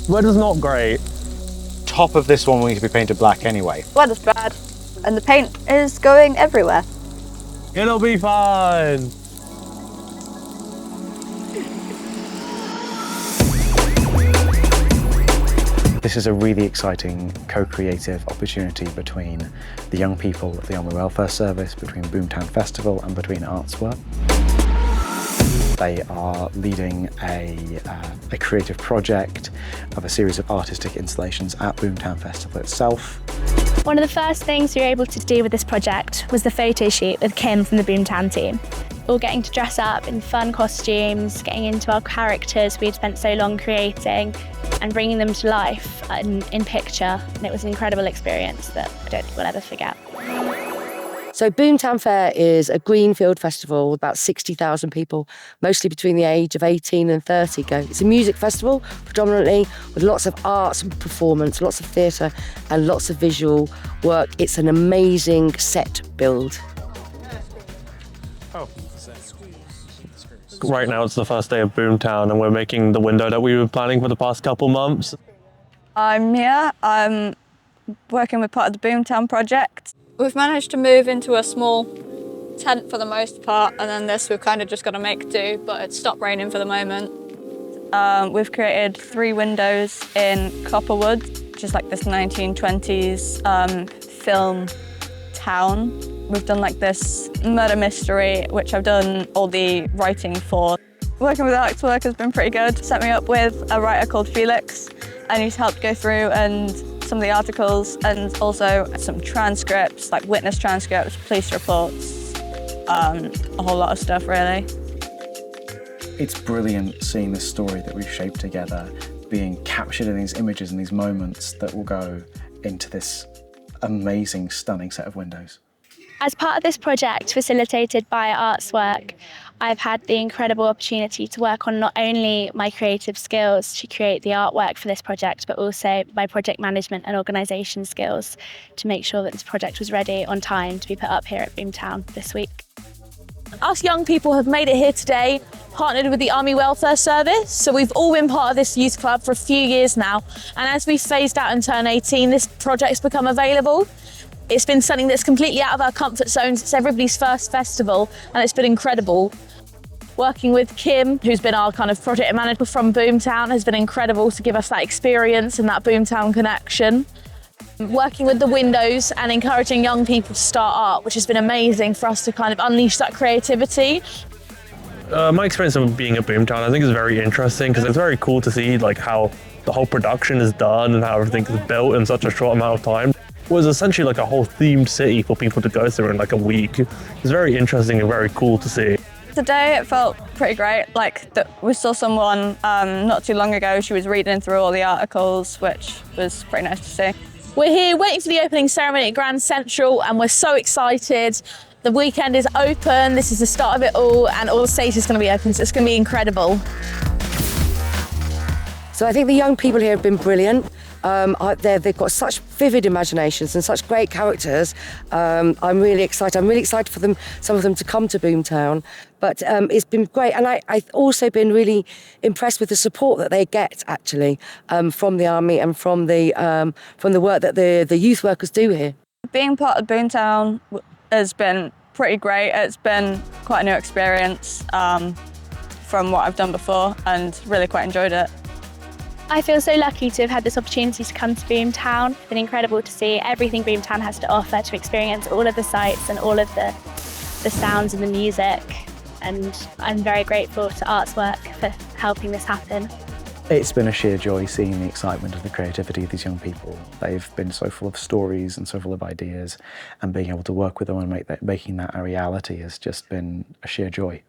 Weather's not great. Top of this one will need to be painted black anyway. Weather's bad, and the paint is going everywhere. It'll be fine. This is a really exciting co-creative opportunity between the young people of the Army Welfare Service, between Boomtown Festival and between Artswork. They are leading a creative project of a series of artistic installations at Boomtown Festival itself. One of the first things we were able to do with this project was the photo shoot with Kim from the Boomtown team. All getting to dress up in fun costumes, getting into our characters we had spent so long creating and bringing them to life in picture. And it was an incredible experience that I don't think we'll ever forget. So Boomtown Fair is a greenfield festival with about 60,000 people, mostly between the age of 18 and 30 go. It's a music festival, predominantly, with lots of arts and performance, lots of theatre and lots of visual work. It's an amazing set build. Right now it's the first day of Boomtown and we're making the window that we were planning for the past couple months. I'm Mia. I'm working with part of the Boomtown project. We've managed to move into a small tent for the most part, and then this we've kind of just got to make do, but it's stopped raining for the moment. We've created 3 windows in Copperwood, which is like this 1920s film town. We've done like this murder mystery, which I've done all the writing for. Working with Artswork has been pretty good. Set me up with a writer called Felix, and he's helped go through and some of the articles and also some transcripts, like witness transcripts, police reports, a whole lot of stuff really. It's brilliant seeing this story that we've shaped together being captured in these images and these moments that will go into this amazing, stunning set of windows. As part of this project facilitated by Artswork, I've had the incredible opportunity to work on not only my creative skills to create the artwork for this project, but also my project management and organisation skills to make sure that this project was ready on time to be put up here at Boomtown this week. Us young people have made it here today, partnered with the Army Welfare Service. So we've all been part of this youth club for a few years now. And as we phased out and turned 18, this project's become available. It's been something that's completely out of our comfort zones. It's everybody's first festival and it's been incredible. Working with Kim, who's been our kind of project manager from Boomtown, has been incredible to give us that experience and that Boomtown connection. Working with the windows and encouraging young people to start art, which has been amazing for us to kind of unleash that creativity. My experience of being at Boomtown I think is very interesting because it's very cool to see like how the whole production is done and how everything is built in such a short amount of time. It was essentially like a whole themed city for people to go through in like a week. It's very interesting and very cool to see. Today it felt pretty great. We saw someone not too long ago, she was reading through all the articles, which was pretty nice to see. We're here waiting for the opening ceremony at Grand Central and we're so excited. The weekend is open, this is the start of it all and all the stages is going to be open, so it's going to be incredible. So I think the young people here have been brilliant. They've got such vivid imaginations and such great characters. I'm really excited. I'm really excited for them, some of them to come to Boomtown. But it's been great, and I've also been really impressed with the support that they get actually from the Army and from the work that the youth workers do here. Being part of Boomtown has been pretty great. It's been quite a new experience from what I've done before, and really quite enjoyed it. I feel so lucky to have had this opportunity to come to Boomtown. It's been incredible to see everything Boomtown has to offer, to experience all of the sights and all of the sounds and the music. And I'm very grateful to Artswork for helping this happen. It's been a sheer joy seeing the excitement and the creativity of these young people. They've been so full of stories and so full of ideas, and being able to work with them and making that a reality has just been a sheer joy.